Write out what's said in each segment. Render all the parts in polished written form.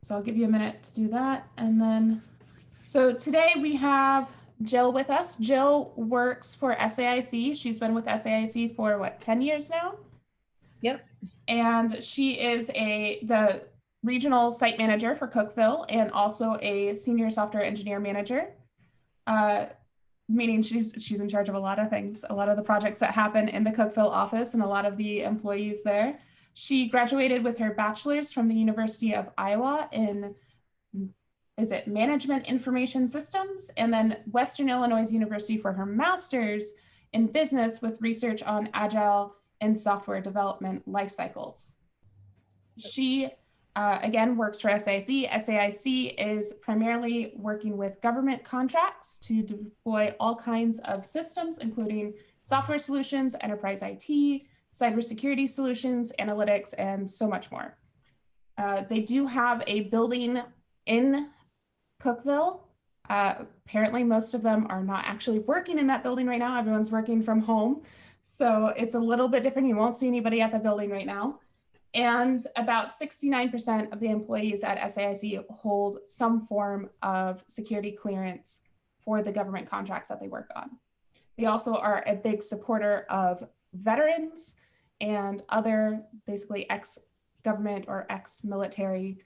So I'll give you a minute to do that. And then, so today we have Jill with us. Jill works for SAIC. She's been with SAIC for what, 10 years now? Yep. And she is the regional site manager for Cookeville and also a senior software engineer manager. Uh, Meaning she's in charge of a lot of things, a lot of the projects that happen in the Cookeville office and a lot of the employees there. She graduated with her bachelor's from the University of Iowa in, is it Management Information Systems, and then Western Illinois University for her master's in business with research on agile and software development life cycles. She again works for SAIC. SAIC is primarily working with government contracts to deploy all kinds of systems, including software solutions, enterprise IT, cybersecurity solutions, analytics, and so much more. They do have a building in Cookeville. Apparently, most of them are not actually working in that building right now. Everyone's working from home. So it's a little bit different. You won't see anybody at the building right now. And about 69% of the employees at SAIC hold some form of security clearance for the government contracts that they work on. They also are a big supporter of veterans and other basically ex-government or ex-military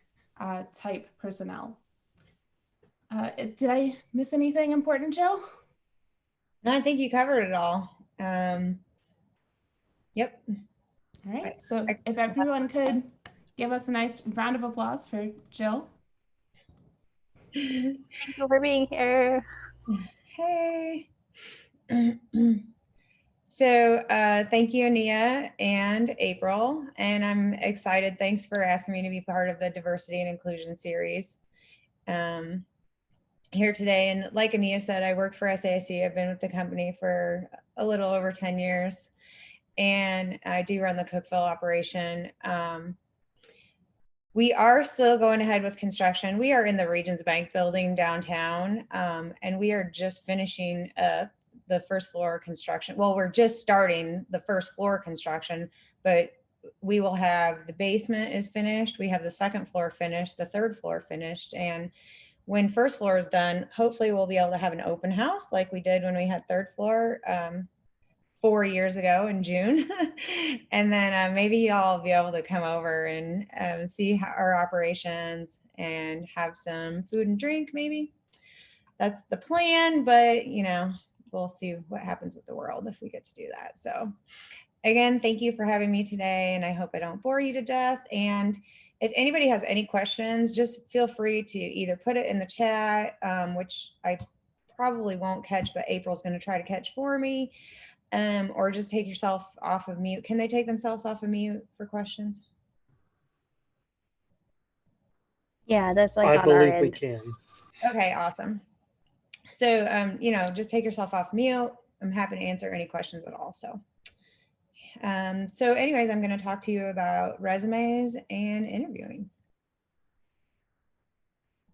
type personnel. Did I miss anything important, Jill? No, I think you covered it all. Yep. All right, so if everyone could give us a nice round of applause for Jill. Thank you for being here. Hey. So thank you, Ania and April, and I'm excited. Thanks for asking me to be part of the Diversity and Inclusion series here today. And like Ania said, I work for SAIC. I've been with the company for a little over 10 years, and I do run the Cookeville operation. We are still going ahead with construction. We are in the Regions Bank building downtown, and we are just finishing up the first floor construction. Well, we're just starting the first floor construction, but we will have the basement is finished. We have the second floor finished, the third floor finished. And when first floor is done, hopefully we'll be able to have an open house like we did when we had third floor 4 years ago in June. And then maybe y'all will be able to come over and see our operations and have some food and drink maybe. That's the plan, but you know, we'll see what happens with the world if we get to do that. So again, thank you for having me today, and I hope I don't bore you to death. And if anybody has any questions, just feel free to either put it in the chat, which I probably won't catch, but April's going to try to catch for me, or just take yourself off of mute. Can they take themselves off of mute for questions? Yeah, that's like I on our believe we end. can. Okay, awesome. So, you know, just take yourself off mute. I'm happy to answer any questions at all. So anyways, I'm going to talk to you about resumes and interviewing.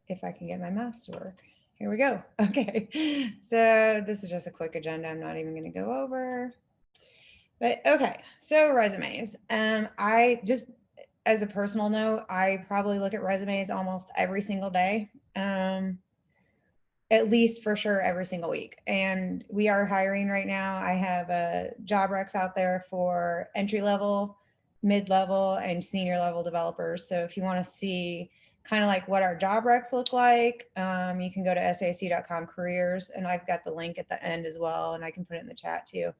If I can get my mouse to work. Here we go. Okay. So this is just a quick agenda. I'm not even going to go over. But okay. So resumes. I just, as a personal note, I probably look at resumes almost every single day. At least for sure every single week. And we are hiring right now. I have job recs out there for entry level, mid-level, and senior level developers. So if you want to see kind of like what our job recs look like, you can go to saic.com careers, and I've got the link at the end as well, and I can put it in the chat too.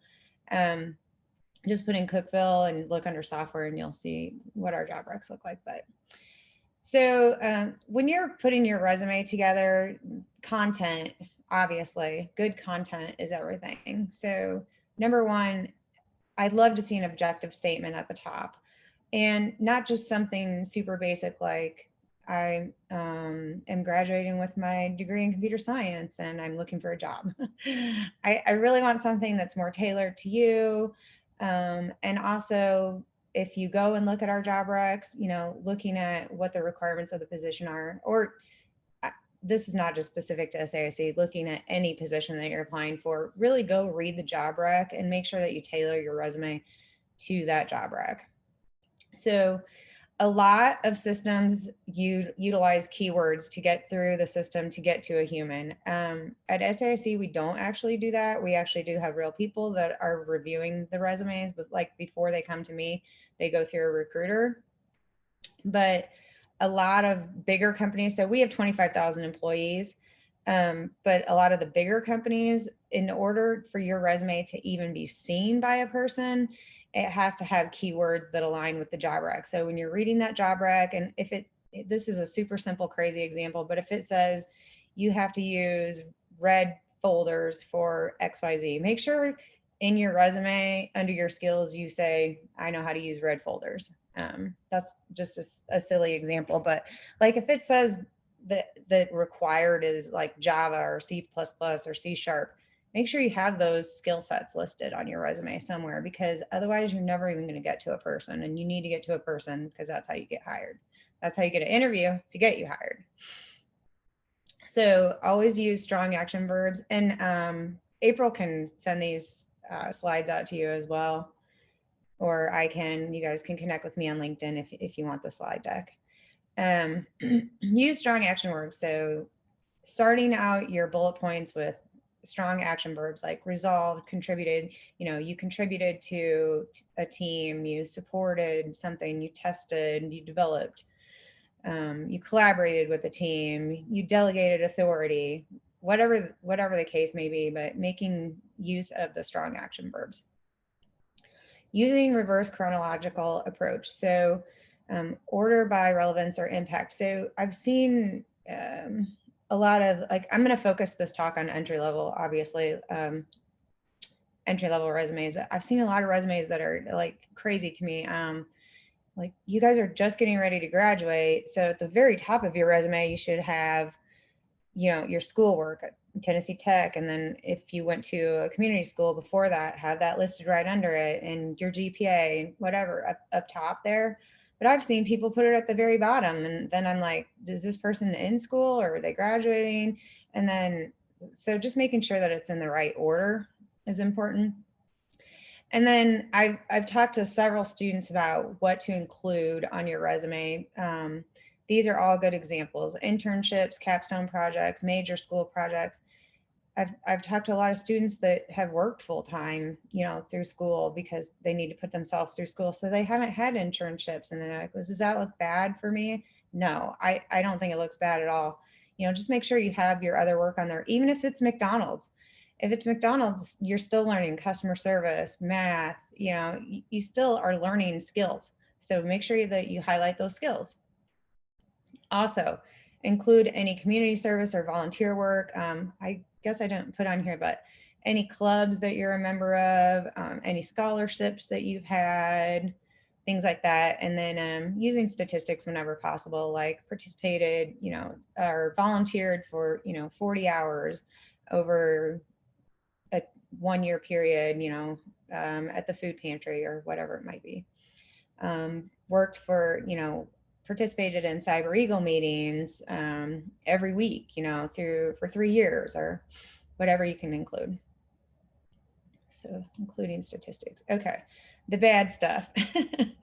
Just put in Cookeville and look under software and you'll see what our job recs look like. But so when you're putting your resume together, content, obviously, good content is everything. So number one, I'd love to see an objective statement at the top, and not just something super basic like I am graduating with my degree in computer science and I'm looking for a job. I really want something that's more tailored to you. And also, if you go and look at our job recs, you know, looking at what the requirements of the position are, or this is not just specific to SAIC, looking at any position that you're applying for, really go read the job rec and make sure that you tailor your resume to that job rec. So a lot of systems utilize keywords to get through the system to get to a human. At SAIC, we don't actually do that. We actually do have real people that are reviewing the resumes, but like before they come to me, they go through a recruiter. But a lot of bigger companies, so we have 25,000 employees, but a lot of the bigger companies, in order for your resume to even be seen by a person, it has to have keywords that align with the job rec. So when you're reading that job rec, and if this is a super simple, crazy example, but if it says you have to use red folders for XYZ, make sure in your resume under your skills, you say, I know how to use red folders. That's just a silly example, but like if it says that required is like Java or C++ or C#, make sure you have those skill sets listed on your resume somewhere, because otherwise you're never even going to get to a person, and you need to get to a person because that's how you get hired. That's how you get an interview to get you hired. So always use strong action verbs, and April can send these slides out to you as well, or you guys can connect with me on LinkedIn if you want the slide deck. Use strong action words. So starting out your bullet points with strong action verbs like resolved, contributed, you contributed to a team, you supported something, you tested, you developed, you collaborated with a team, you delegated authority, whatever the case may be, but making use of the strong action verbs. Using reverse chronological approach. So order by relevance or impact. So I've seen a lot of, like, I'm going to focus this talk on entry level, obviously, entry level resumes, but I've seen a lot of resumes that are like crazy to me. Like, you guys are just getting ready to graduate. So at the very top of your resume, you should have, your schoolwork at Tennessee Tech. And then if you went to a community school before that, have that listed right under it, and your GPA and whatever up top there. But I've seen people put it at the very bottom. And then I'm like, is this person in school or are they graduating? And then, so just making sure that it's in the right order is important. And then I've talked to several students about what to include on your resume. These are all good examples: internships, capstone projects, major school projects. I've talked to a lot of students that have worked full-time, through school because they need to put themselves through school. So they haven't had internships, and they're like, well, does that look bad for me? No, I don't think it looks bad at all. Just make sure you have your other work on there, even if it's McDonald's. If it's McDonald's, you're still learning customer service, math, you still are learning skills. So make sure that you highlight those skills. Also, include any community service or volunteer work. I guess I didn't put on here, but any clubs that you're a member of, any scholarships that you've had, things like that. And then using statistics whenever possible, like participated, or volunteered for, 40 hours over a 1-year period, at the food pantry or whatever it might be. Worked for, participated in Cyber Eagle meetings every week, for 3 years, or whatever you can include. So including statistics. Okay, the bad stuff.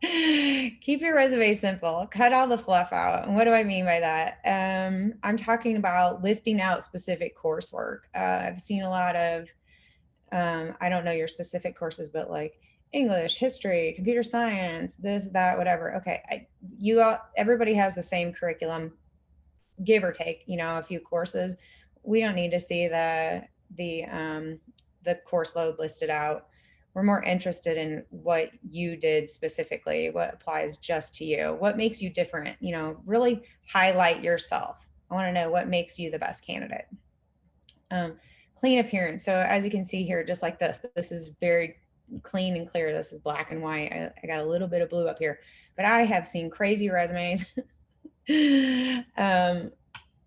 Keep your resume simple. Cut all the fluff out. And what do I mean by that? I'm talking about listing out specific coursework. I've seen a lot of, I don't know your specific courses, but like English, history, computer science, this, that, whatever. Okay, everybody has the same curriculum, give or take, a few courses. We don't need to see the course load listed out. We're more interested in what you did specifically, what applies just to you, what makes you different. Really highlight yourself. I want to know what makes you the best candidate. Clean appearance. So as you can see here, just like this is very clean and clear. This is black and white. I got a little bit of blue up here, but I have seen crazy resumes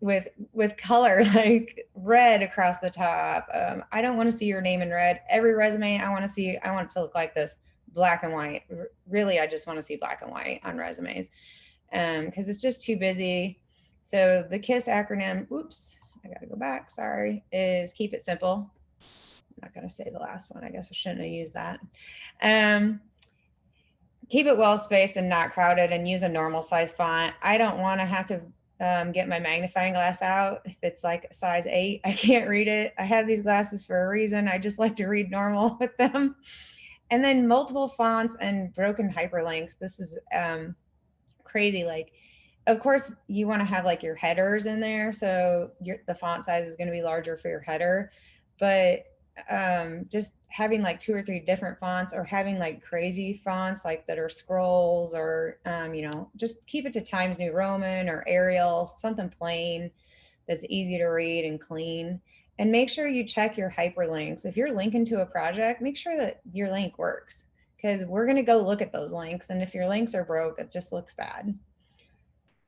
with color, like red across the top. I don't want to see your name in red. Every resume I want it to look like this, black and white. Really, I just want to see black and white on resumes, because it's just too busy. So the KISS acronym, oops, I gotta go back, sorry, is keep it simple. I'm not gonna say the last one. I guess I shouldn't have used that. keep it well spaced and not crowded, and use a normal size font. I don't want to have to get my magnifying glass out. If it's like a size 8, I can't read it. I have these glasses for a reason. I just like to read normal with them. And then multiple fonts and broken hyperlinks. This is crazy. Like, of course, you want to have like your headers in there, so the font size is going to be larger for your header, but just having like 2 or 3 different fonts, or having like crazy fonts like that are scrolls, or just keep it to Times New Roman or Arial, something plain that's easy to read and clean. And make sure you check your hyperlinks. If you're linking to a project, make sure that your link works, because we're going to go look at those links, and if your links are broke, it just looks bad.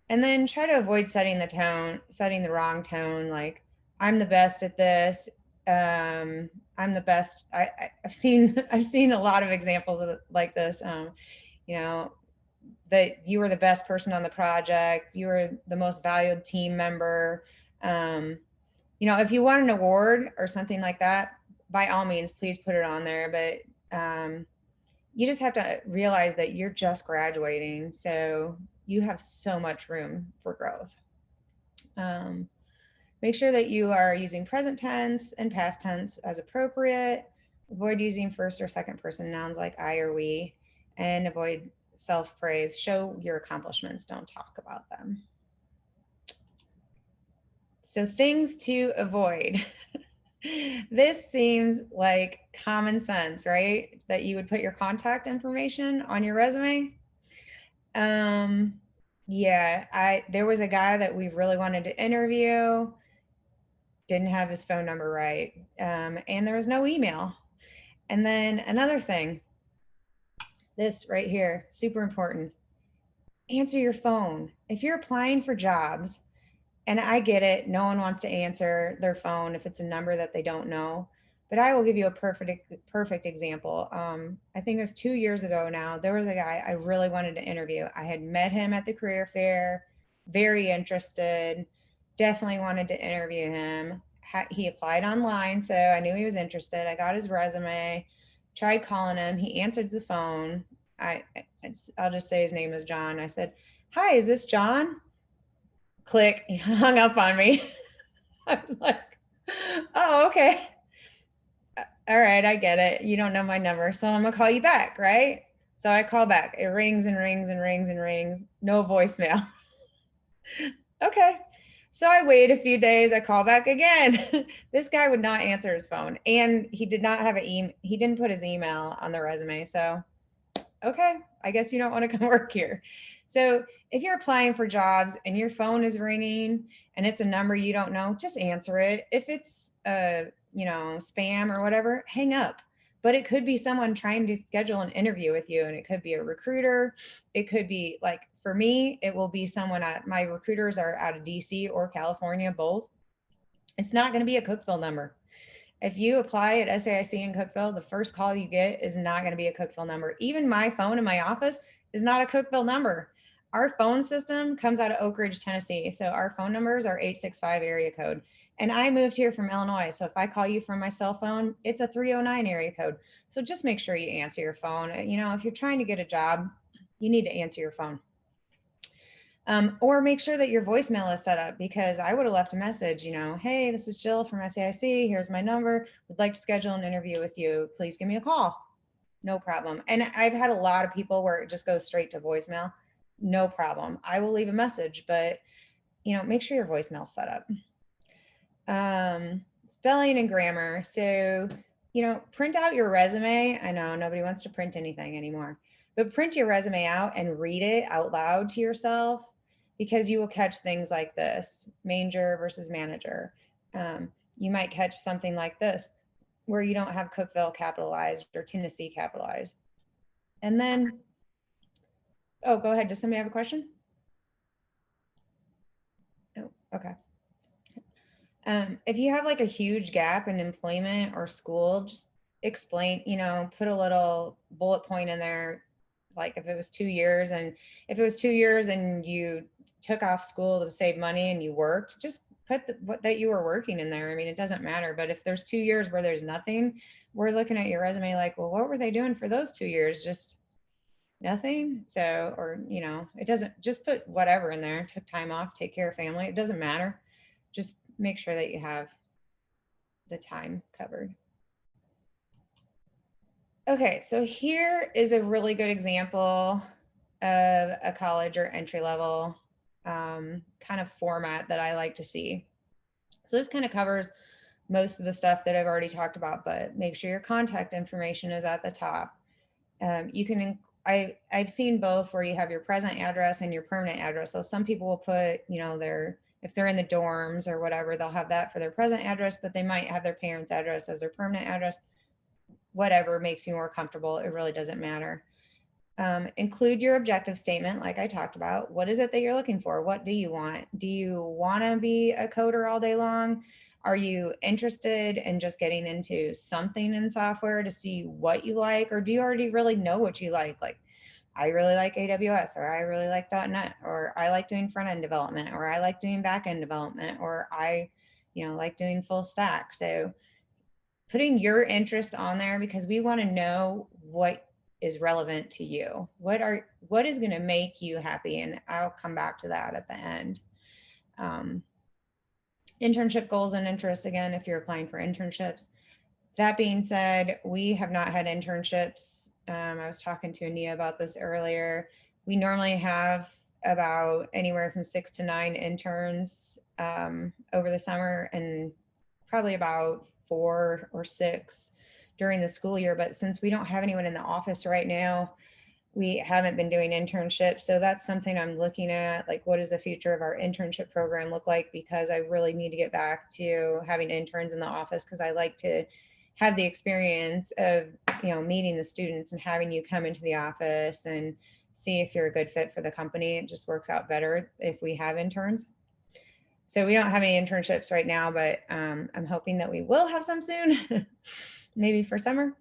And then try to avoid setting the wrong tone, like, I'm the best at this. I'm the best. I've seen a lot of examples of like this. That you were the best person on the project, you were the most valued team member. If you want an award or something like that, by all means, please put it on there. But you just have to realize that you're just graduating, so you have so much room for growth. Make sure that you are using present tense and past tense as appropriate. Avoid using first or second person nouns like I or we, and avoid self-praise. Show your accomplishments, don't talk about them. So things to avoid. This seems like common sense, right? That you would put your contact information on your resume. Yeah, there was a guy that we really wanted to interview, didn't have his phone number right, and there was no email. And then another thing, this right here, super important. Answer your phone. If you're applying for jobs, and I get it, no one wants to answer their phone if it's a number that they don't know, but I will give you a perfect example. I think it was 2 years ago now. There was a guy I really wanted to interview. I had met him at the career fair, very interested, definitely wanted to interview him. He applied online, so I knew he was interested. I got his resume, tried calling him. He answered the phone. I'll just say his name is John. I said, "Hi, is this John?" Click, he hung up on me. I was like, "Oh, okay. All right, I get it. You don't know my number, so I'm gonna call you back, right?" So I call back. It rings and rings and rings and rings. No voicemail. Okay. So I wait a few days. I call back again. This guy would not answer his phone, and he did not have he didn't put his email on the resume. So, okay, I guess you don't want to come work here. So if you're applying for jobs and your phone is ringing and it's a number you don't know, just answer it. If it's spam or whatever, hang up. But it could be someone trying to schedule an interview with you, and it could be a recruiter. It could be, like, for me, it will be someone my recruiters are out of DC or California, both. It's not going to be a Cookeville number. If you apply at SAIC in Cookeville, the first call you get is not going to be a Cookeville number. Even my phone in my office is not a Cookeville number. Our phone system comes out of Oak Ridge, Tennessee. So our phone numbers are 865 area code. And I moved here from Illinois. So if I call you from my cell phone, it's a 309 area code. So just make sure you answer your phone. If you're trying to get a job, you need to answer your phone. Or make sure that your voicemail is set up, because I would have left a message, "Hey, this is Jill from SAIC. Here's my number. Would like to schedule an interview with you. Please give me a call." No problem. And I've had a lot of people where it just goes straight to voicemail. No problem. I will leave a message, but make sure your voicemail's set up. Spelling and grammar. So, print out your resume. I know nobody wants to print anything anymore, but print your resume out and read it out loud to yourself, because you will catch things like this: manger versus manager. You might catch something like this, where you don't have Cookeville capitalized or Tennessee capitalized. And then, oh, go ahead. Does somebody have a question? Oh, okay. If you have like a huge gap in employment or school, just explain, put a little bullet point in there. Like if it was 2 years, and you took off school to save money and you worked, just put that you were working in there. I mean, it doesn't matter. But if there's 2 years where there's nothing, we're looking at your resume like, well, what were they doing for those 2 years? Just Nothing. So, or, you know, it doesn't, just put whatever in there. Took time off, take care of family. It doesn't matter. Just make sure that you have the time covered. Okay, so here is a really good example of a college or entry level kind of format that I like to see. So this kind of covers most of the stuff that I've already talked about, but make sure your contact information is at the top. You can, I've seen both where you have your present address and your permanent address. So some people will put, you know, if they're in the dorms or whatever, they'll have that for their present address, but they might have their parents' address as their permanent address. Whatever makes you more comfortable, it really doesn't matter. Include your objective statement, like I talked about. What is it that you're looking for? What do you want? Do you want to be a coder all day long? Are you interested in just getting into something in software to see what you like? Or do you already really know what you like? Like, I really like AWS, or I really like .NET, or I like doing front end development, or I like doing back end development, or I, you know, like doing full stack. So putting your interest on there, because we want to know what is relevant to you. What is going to make you happy? And I'll come back to that at the end. Internship goals and interests, again, if you're applying for internships. That being said, we have not had internships. I was talking to Ania about this earlier. We normally have about anywhere from 6 to 9 interns over the summer, and probably about 4 or 6 during the school year. But since we don't have anyone in the office right now, we haven't been doing internships. So that's something I'm looking at, like, what does the future of our internship program look like? Because I really need to get back to having interns in the office, because I like to have the experience of, you know, meeting the students and having you come into the office and see if you're a good fit for the company. It just works out better if we have interns. So we don't have any internships right now, but I'm hoping that we will have some soon, maybe for summer.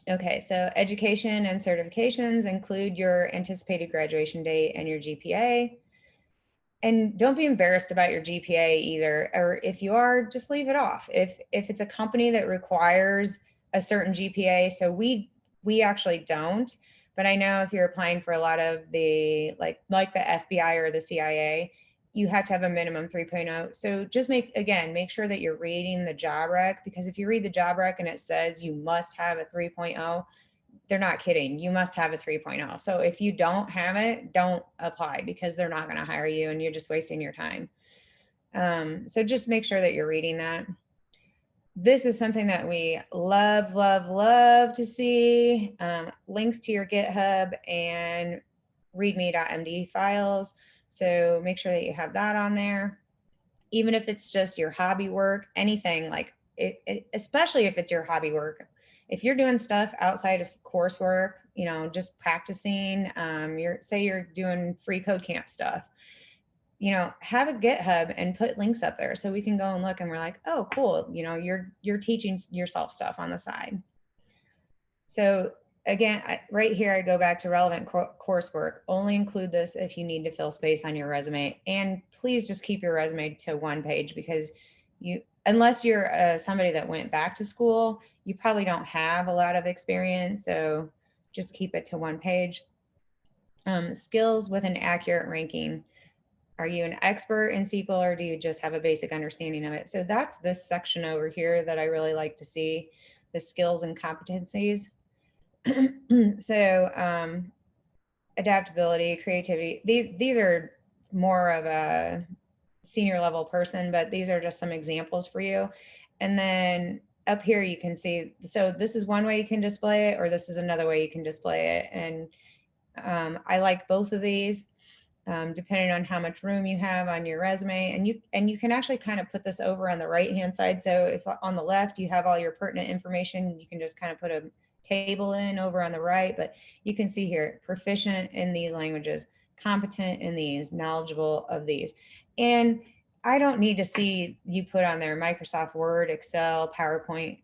Okay, so education and certifications include your anticipated graduation date and your GPA. And don't be embarrassed about your GPA either, or if you are, just leave it off. If it's a company that requires a certain GPA, so we actually don't, but I know if you're applying for a lot of the like the FBI or the CIA, you have to have a minimum 3.0. So just make sure that you're reading the job rec, because if you read the job rec and it says you must have a 3.0, they're not kidding. You must have a 3.0. So if you don't have it, don't apply, because they're not going to hire you and you're just wasting your time. So just make sure that you're reading that. This is something that we love, love, love to see. Links to your GitHub and readme.md files. So make sure that you have that on there. Even if it's just your hobby work, anything like it, especially if it's your hobby work. If you're doing stuff outside of coursework, you know, just practicing, say you're doing free code camp stuff, you know, have a GitHub and put links up there so we can go and look and we're like, oh, cool. You know, you're teaching yourself stuff on the side. So again, right here, I go back to relevant coursework. Only include this if you need to fill space on your resume. And please just keep your resume to 1 page, because unless you're somebody that went back to school, you probably don't have a lot of experience. So just keep it to 1 page. Skills with an accurate ranking. Are you an expert in SQL, or do you just have a basic understanding of it? So that's this section over here that I really like to see, the skills and competencies. So adaptability, creativity, these are more of a senior level person, but these are just some examples for you. And then up here you can see, so this is one way you can display it, or this is another way you can display it. And I like both of these, depending on how much room you have on your resume. And you can actually kind of put this over on the right hand side. So if on the left you have all your pertinent information, you can just kind of put a table in over on the right. But you can see here, proficient in these languages, competent in these, knowledgeable of these. And I don't need to see you put on there Microsoft Word, Excel, PowerPoint.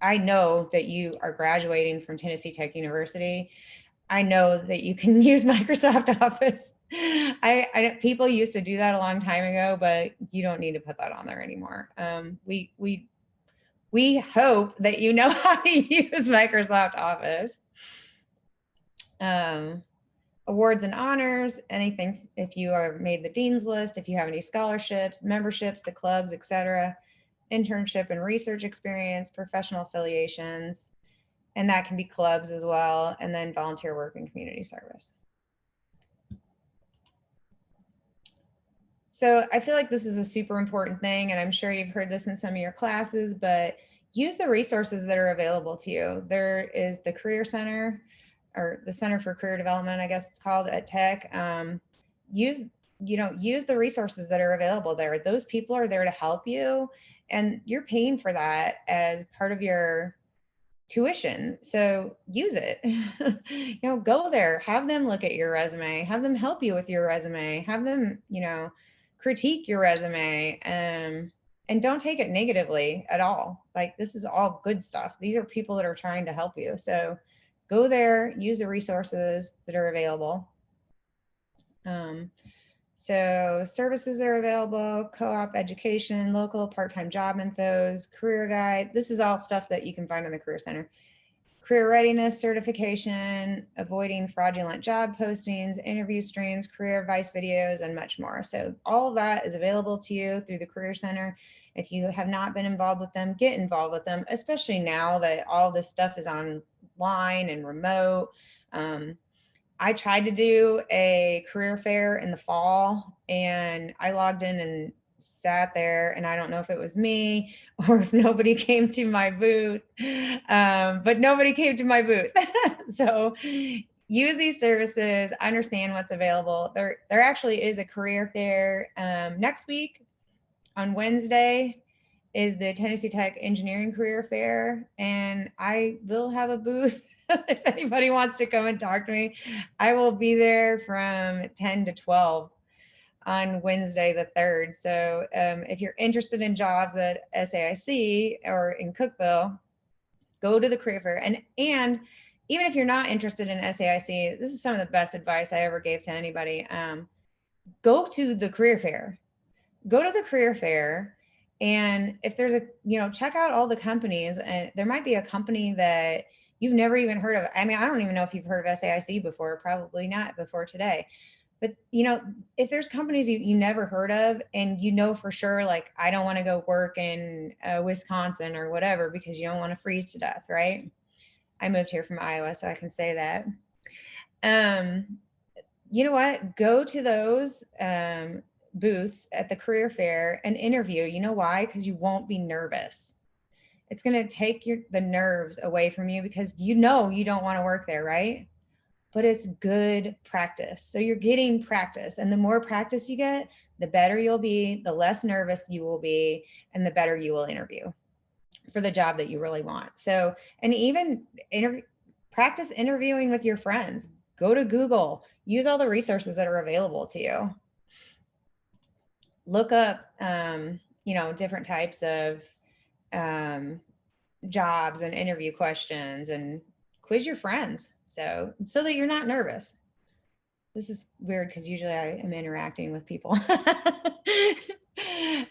I know that you are graduating from Tennessee Tech University. I know that you can use Microsoft Office. People used to do that a long time ago, but you don't need to put that on there anymore. We hope that you know how to use Microsoft Office. Awards and honors, anything if you are made the dean's list, if you have any scholarships, memberships to clubs, etc., internship and research experience, professional affiliations, and that can be clubs as well, and then volunteer work and community service. So I feel like this is a super important thing, and I'm sure you've heard this in some of your classes, but use the resources that are available to you. There is the Career Center, or the Center for Career Development, I guess it's called at Tech. Use the resources that are available there. Those people are there to help you, and you're paying for that as part of your tuition. So use it. Go there, have them look at your resume, have them help you with your resume, have them, critique your resume, and don't take it negatively at all. Like, this is all good stuff. These are people that are trying to help you. So go there, use the resources that are available. So services are available, co-op education, local part-time job infos, career guide. This is all stuff that you can find on the Career Center. Career readiness certification, avoiding fraudulent job postings, interview streams, career advice videos, and much more. So all of that is available to you through the Career Center. If you have not been involved with them, get involved with them, especially now that all this stuff is online and remote. I tried to do a career fair in the fall, and I logged in and sat there, and I don't know if it was me or if nobody came to my booth, but nobody came to my booth. So use these services, understand what's available. There actually is a career fair next week on Wednesday is the Tennessee Tech Engineering Career Fair, and I will have a booth. If anybody wants to come and talk to me, I will be there from 10 to 12 on Wednesday the 3rd. So if you're interested in jobs at SAIC or in Cookeville, go to the career fair. And even if you're not interested in SAIC, this is some of the best advice I ever gave to anybody. Go to the career fair. Go to the career fair. And if there's check out all the companies, and there might be a company that you've never even heard of. I mean, I don't even know if you've heard of SAIC before, probably not before today. But, if there's companies you never heard of, and for sure, like, I don't want to go work in Wisconsin or whatever, because you don't want to freeze to death, right? I moved here from Iowa, so I can say that. You know what? Go to those booths at the career fair and interview. You know why? Because you won't be nervous. It's going to take the nerves away from you, because you don't want to work there, right? But it's good practice. So you're getting practice, and the more practice you get, the better you'll be, the less nervous you will be, and the better you will interview for the job that you really want. So, and even practice interviewing with your friends. Go to Google, use all the resources that are available to you. Look up, different types of jobs and interview questions, and quiz your friends so that you're not nervous. This is weird because usually I am interacting with people.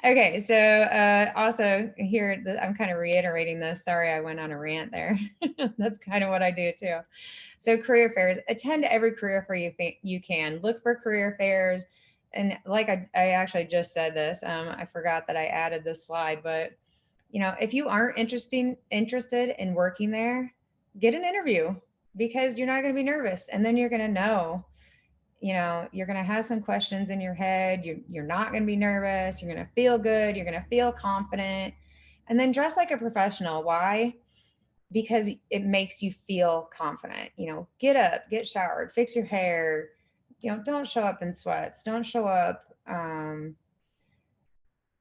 Okay, so also here, I'm kind of reiterating this. Sorry, I went on a rant there. That's kind of what I do too. So career fairs, attend every career fair you can. Look for career fairs. And like I actually just said this, I forgot that I added this slide, but if you aren't interested in working there, get an interview, because you're not going to be nervous. And then you're going to know, you're going to have some questions in your head. You're not going to be nervous. You're going to feel good. You're going to feel confident. And then dress like a professional. Why? Because it makes you feel confident. Get up, get showered, fix your hair. Don't show up in sweats. Don't show up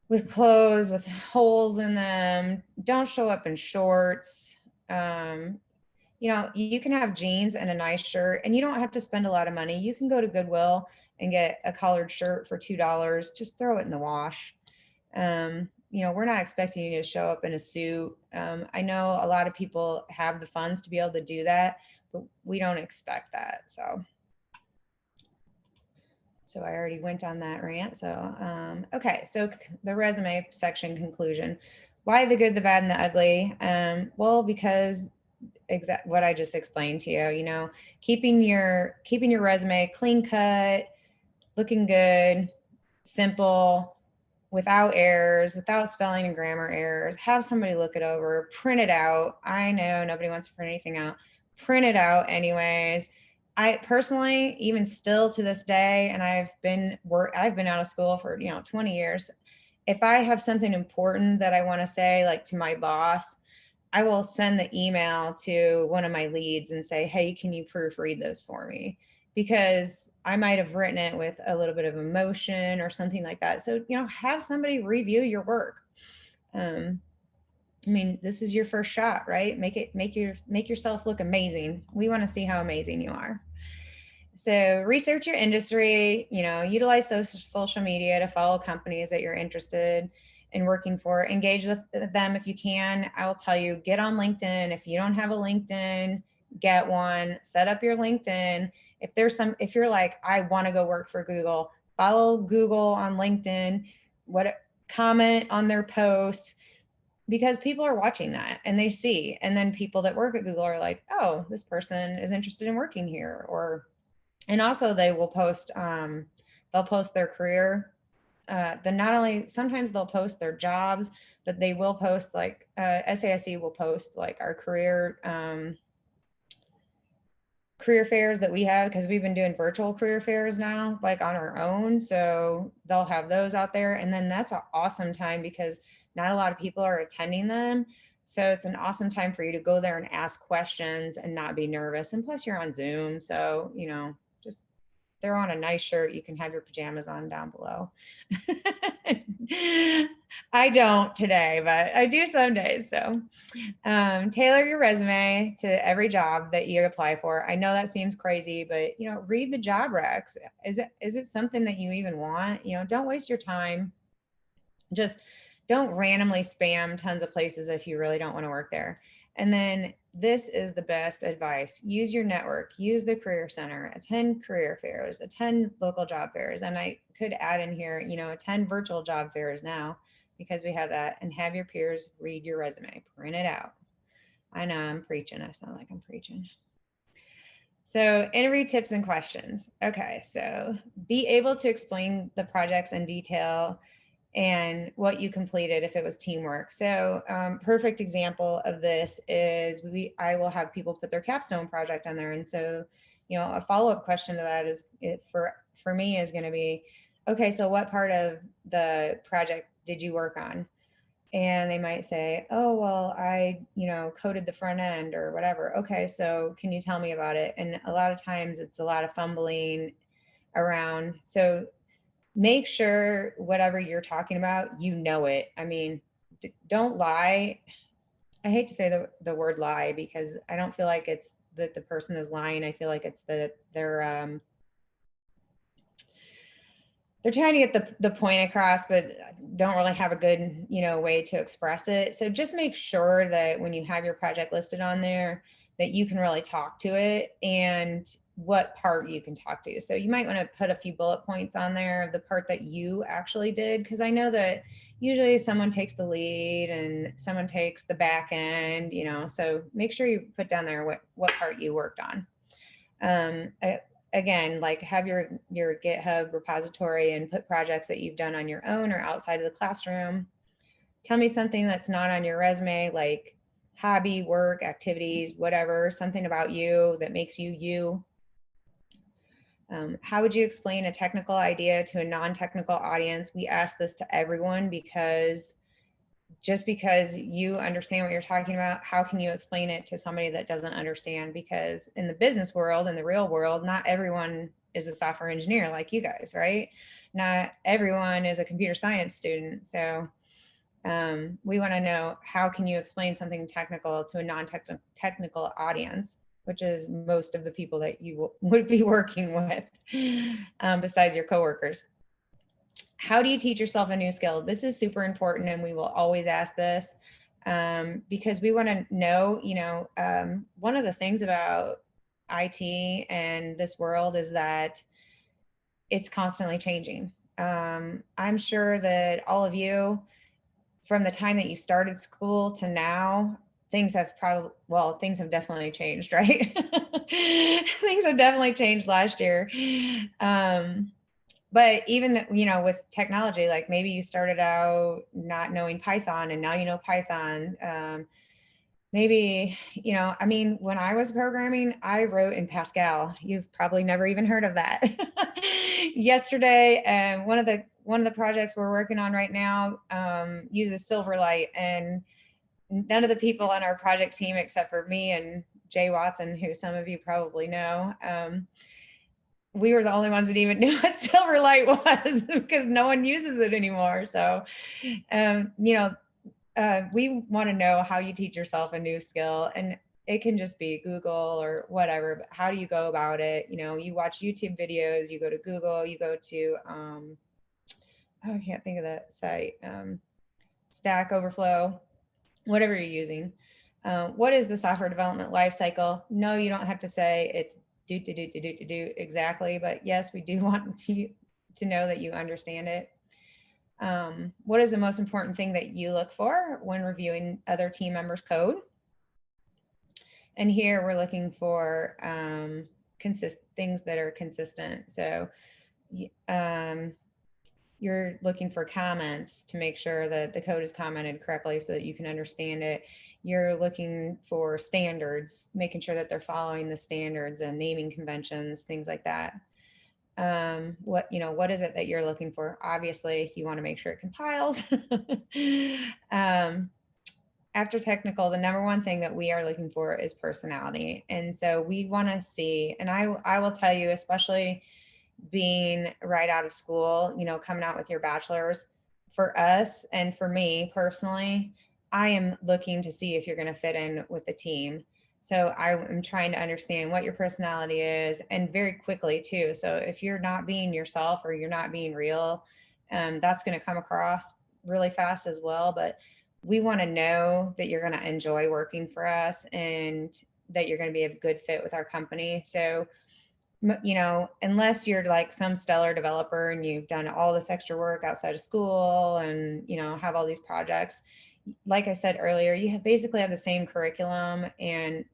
with clothes with holes in them. Don't show up in shorts. You can have jeans and a nice shirt, and you don't have to spend a lot of money. You can go to Goodwill and get a collared shirt for $2. Just throw it in the wash. We're not expecting you to show up in a suit. I know a lot of people have the funds to be able to do that, but we don't expect that. So I already went on that rant. So, okay. So the resume section conclusion. Why the good, the bad, and the ugly? Well, because what I just explained to you, you know, keeping your resume clean cut, looking good, simple, without errors, without spelling and grammar errors. Have somebody look it over, print it out. I know nobody wants to print anything out. Print it out anyways. I personally, even still to this day, and I've been out of school for, you know, 20 years. If I have something important that I want to say, like to my boss, I will send the email to one of my leads and say, hey, can you proofread this for me? Because I might have written it with a little bit of emotion or something like that. So, you know, have somebody review your work. I mean, this is your first shot, right? Make yourself look amazing. We want to see how amazing you are. So research your industry, you know, utilize social media to follow companies that you're interested in working for, engage with them if you can. I will tell you, get on LinkedIn. If you don't have a LinkedIn, get one, set up your LinkedIn. If you're like, I want to go work for Google, follow Google on LinkedIn, comment on their posts, because people are watching that and they see, and then people that work at Google are like, oh, this person is interested in working here. And also they will post, they'll post their career. Not only, sometimes they'll post their jobs, but they will post like, SAIC will post like our career fairs that we have, because we've been doing virtual career fairs now, like on our own. So they'll have those out there. And then that's an awesome time because not a lot of people are attending them. So it's an awesome time for you to go there and ask questions and not be nervous. And plus you're on Zoom. So, you know, just throw on a nice shirt. You can have your pajamas on down below. I don't today, but I do some days. So tailor your resume to every job that you apply for. I know that seems crazy, but you know, read the job recs. Is it something that you even want? You know, don't waste your time. Just don't randomly spam tons of places if you really don't want to work there. And then this is the best advice. Use your network, use the career center, attend career fairs, attend local job fairs. And I could add in here, you know, attend virtual job fairs now because we have that, and have your peers read your resume, print it out. I know I'm preaching. I sound like I'm preaching. So interview tips and questions. Okay, so be able to explain the projects in detail and what you completed if it was teamwork. So perfect example of this is I will have people put their capstone project on there. And so, you know, a follow-up question to that is, for me is going to be, okay, so what part of the project did you work on? And they might say, oh, well, I, you know, coded the front end or whatever. Okay, so can you tell me about it? And a lot of times it's a lot of fumbling around. So make sure whatever you're talking about, you know it. I mean, don't lie. I hate to say the word lie because I don't feel like it's that the person is lying. I feel like it's that they're trying to get the point across, but don't really have a good, you know, way to express it. So just make sure that when you have your project listed on there, that you can really talk to it and what part you can talk to. So you might want to put a few bullet points on there of the part that you actually did, because I know that usually someone takes the lead and someone takes the back end, you know, so make sure you put down there what part you worked on. Again, like have your GitHub repository and put projects that you've done on your own or outside of the classroom. Tell me something that's not on your resume, like hobby, work, activities, whatever, something about you that makes you you. How would you explain a technical idea to a non-technical audience? We ask this to everyone because just because you understand what you're talking about, how can you explain it to somebody that doesn't understand? Because in the business world, in the real world, not everyone is a software engineer like you guys, right? Not everyone is a computer science student. So we want to know, how can you explain something technical to a non-technical audience, which is most of the people that you would be working with besides your coworkers. How do you teach yourself a new skill? This is super important, and we will always ask this because we want to know, you know, one of the things about IT and this world is that it's constantly changing. I'm sure that all of you, from the time that you started school to now, things have things have definitely changed, right? Things have definitely changed last year. But even, with technology, like maybe you started out not knowing Python and now you know Python. Maybe, I mean, when I was programming, I wrote in Pascal. You've probably never even heard of that. Yesterday, one of the projects we're working on right now uses Silverlight, and none of the people on our project team, except for me and Jay Watson, who some of you probably know, we were the only ones that even knew what Silverlight was because no one uses it anymore. So, we want to know how you teach yourself a new skill, and it can just be Google or whatever, but how do you go about it? You watch YouTube videos, you go to Google, you go to, I can't think of that site, Stack Overflow, whatever you're using. What is the software development lifecycle? No, you don't have to say it's do exactly, but yes, we do want to know that you understand it. What is the most important thing that you look for when reviewing other team members' code? And here we're looking for things that are consistent. So you're looking for comments to make sure that the code is commented correctly so that you can understand it. You're looking for standards, making sure that they're following the standards and naming conventions, things like that. What is it that you're looking for? Obviously, you want to make sure it compiles. After technical, the number one thing that we are looking for is personality. And so we want to see, and I will tell you, especially being right out of school, coming out with your bachelor's, for us and for me personally, I am looking to see if you're going to fit in with the team. So I'm trying to understand what your personality is, and very quickly too. So if you're not being yourself or you're not being real, that's going to come across really fast as well. But we want to know that you're going to enjoy working for us and that you're going to be a good fit with our company. So, unless you're like some stellar developer and you've done all this extra work outside of school and, have all these projects, like I said earlier, you basically have the same curriculum. And,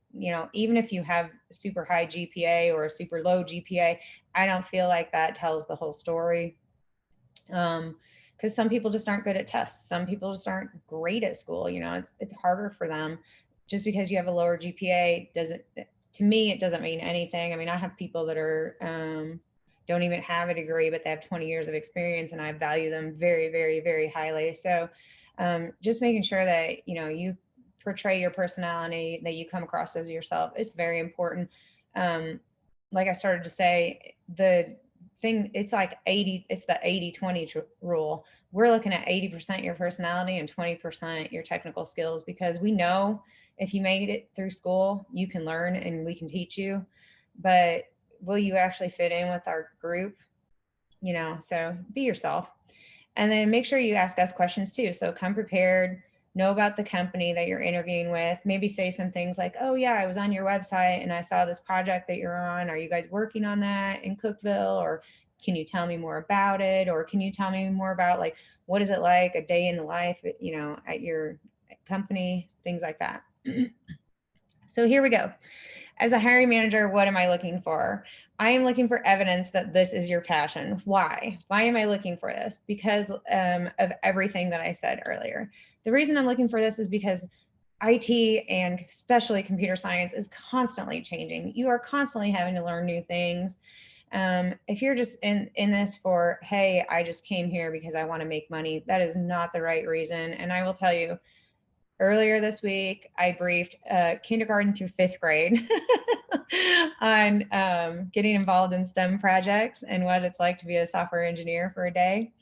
even if you have super high GPA or a super low GPA, I don't feel like that tells the whole story. Because some people just aren't good at tests. Some people just aren't great at school. It's harder for them. Just because you have a lower GPA to me, it doesn't mean anything. I mean, I have people that are don't even have a degree, but they have 20 years of experience, and I value them very, very, very highly. So just making sure that, you portray your personality, that you come across as yourself, it's very important. Like I started to say, it's like it's the 80-20 rule. We're looking at 80% your personality and 20% your technical skills, because we know if you made it through school, you can learn and we can teach you, but will you actually fit in with our group? So be yourself. And then make sure you ask us questions too. So come prepared, know about the company that you're interviewing with, maybe say some things like, oh yeah, I was on your website and I saw this project that you're on. Are you guys working on that in Cookeville? Or can you tell me more about it? Or can you tell me more about, like, what is it like a day in the life, at your company, things like that. So here we go. As a hiring manager, what am I looking for? I am looking for evidence that this is your passion. Why? Why am I looking for this? Because of everything that I said earlier. The reason I'm looking for this is because IT and especially computer science is constantly changing. You are constantly having to learn new things. If you're just in this for, hey, I just came here because I want to make money, that is not the right reason. And I will tell you, earlier this week, I briefed kindergarten through 5th grade on getting involved in STEM projects and what it's like to be a software engineer for a day.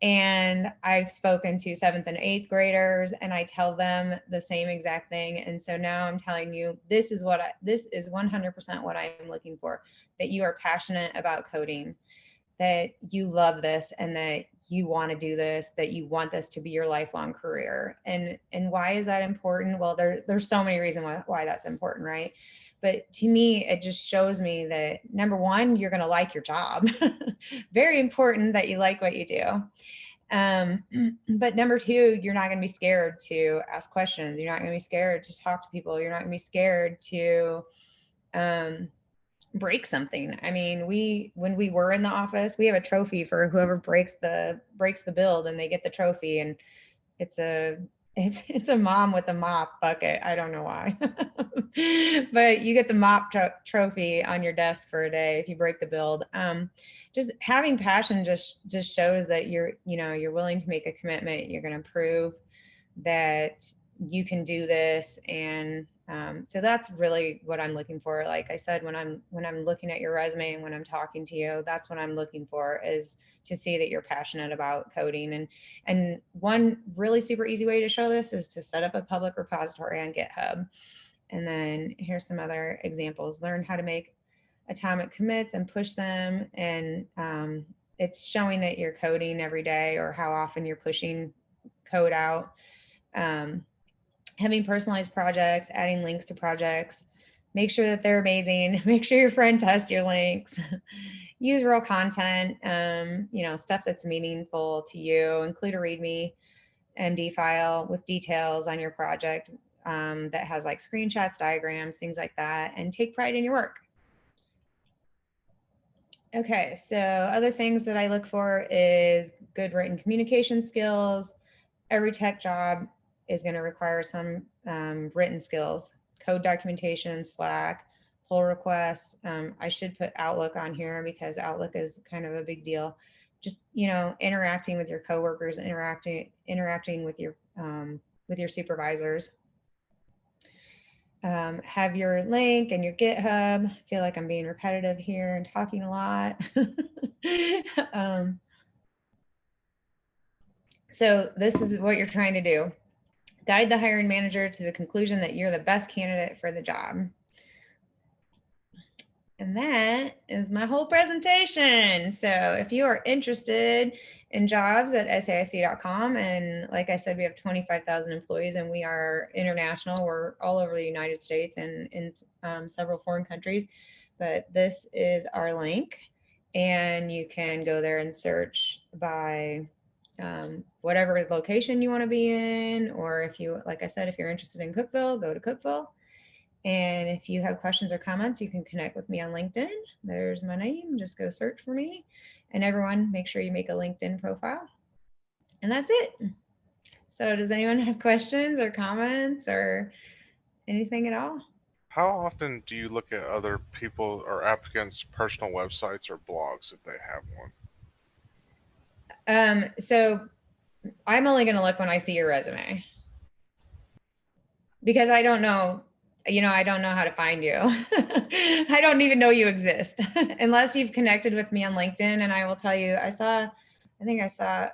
And I've spoken to 7th and 8th graders, and I tell them the same exact thing. And so now I'm telling you, this is 100% what I am looking for, that you are passionate about coding, that you love this, and that you want to do this, that you want this to be your lifelong career. And why is that important? Well, there's so many reasons why that's important, right? But to me, it just shows me that, number one, you're going to like your job. Very important that you like what you do. But number two, you're not going to be scared to ask questions. You're not going to be scared to talk to people. You're not going to be scared to break something. I mean, when we were in the office, we have a trophy for whoever breaks the build, and they get the trophy, and it's a mom with a mop bucket. I don't know why, but you get the mop trophy on your desk for a day if you break the build. Just having passion just shows that you're willing to make a commitment. You're going to prove that you can do this. And so that's really what I'm looking for. Like I said, when I'm looking at your resume and when I'm talking to you, that's what I'm looking for, is to see that you're passionate about coding. And one really super easy way to show this is to set up a public repository on GitHub. And then here's some other examples. Learn how to make atomic commits and push them. And it's showing that you're coding every day, or how often you're pushing code out. Having personalized projects, adding links to projects, make sure that they're amazing, make sure your friend tests your links, use real content, stuff that's meaningful to you, include a README MD file with details on your project that has like screenshots, diagrams, things like that, and take pride in your work. Okay, so other things that I look for is good written communication skills. Every tech job is going to require some written skills, code documentation, Slack, pull request. I should put Outlook on here because Outlook is kind of a big deal. Just, interacting with your coworkers, interacting with your supervisors. Have your link and your GitHub. I feel like I'm being repetitive here and talking a lot. So this is what you're trying to do. Guide the hiring manager to the conclusion that you're the best candidate for the job. And that is my whole presentation. So if you are interested in jobs at SAIC.com, and like I said, we have 25,000 employees and we are international. We're all over the United States and in several foreign countries, but this is our link, and you can go there and search by whatever location you want to be in, or if you, like I said, if you're interested in Cookeville, go to Cookeville. And if you have questions or comments, you can connect with me on LinkedIn. There's my name, just go search for me. And everyone, make sure you make a LinkedIn profile. And that's it. So does anyone have questions or comments or anything at all? How often do you look at other people or applicants' personal websites or blogs if they have one? So I'm only going to look when I see your resume, because I don't know, I don't know how to find you. I don't even know you exist unless you've connected with me on LinkedIn. And I will tell you, I think I saw,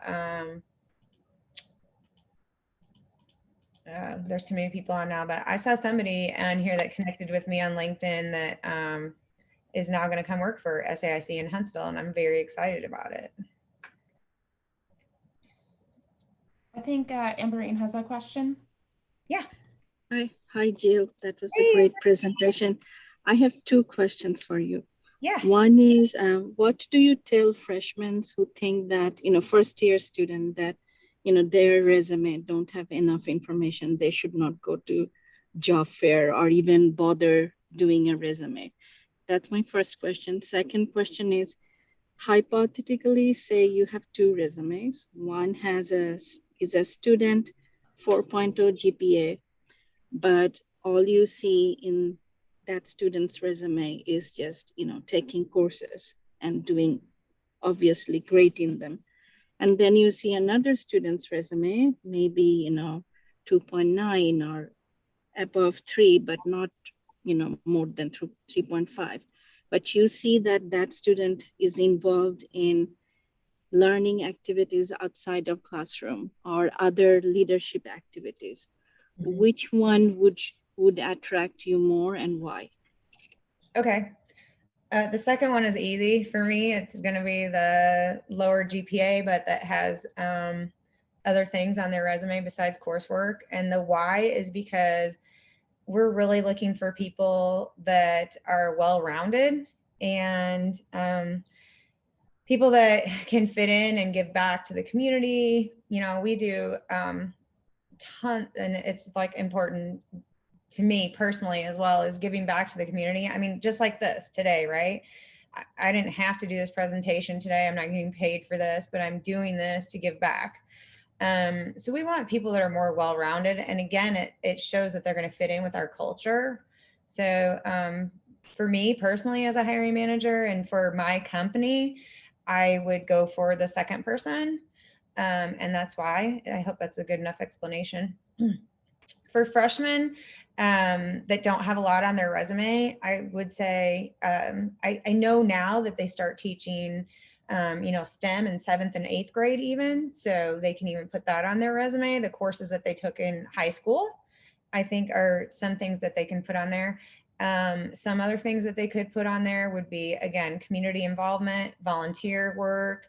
there's too many people on now, but I saw somebody on here that connected with me on LinkedIn that is now going to come work for SAIC in Huntsville. And I'm very excited about it. I think Amberine has a question. Yeah. Hi, Jill. That was a great presentation. I have two questions for you. Yeah. One is, what do you tell freshmen who think that, first year student that, their resume don't have enough information, they should not go to job fair or even bother doing a resume? That's my first question. Second question is, hypothetically, say you have two resumes. One is a student 4.0 GPA, but all you see in that student's resume is just, taking courses and doing obviously great in them. And then you see another student's resume, maybe, 2.9 or above 3, but not, more than 3.5. But you see that student is involved in learning activities outside of classroom or other leadership activities. Mm-hmm. Which one would attract you more and why? Okay. The second one is easy for me. It's going to be the lower GPA, but that has other things on their resume besides coursework. And the why is because we're really looking for people that are well-rounded and people that can fit in and give back to the community. You know, we do ton, and it's like important to me personally as well, as giving back to the community. I mean, just like this today, right? I didn't have to do this presentation today. I'm not getting paid for this, but I'm doing this to give back. So we want people that are more well-rounded. And again, it shows that they're going to fit in with our culture. So for me personally, as a hiring manager, and for my company, I would go for the second person. And that's why. I hope that's a good enough explanation. For freshmen that don't have a lot on their resume, I would say, I know now that they start teaching, you know, STEM in 7th and 8th grade even, so they can even put that on their resume. The courses that they took in high school, I think, are some things that they can put on there. Some other things that they could put on there would be, again, community involvement, volunteer work,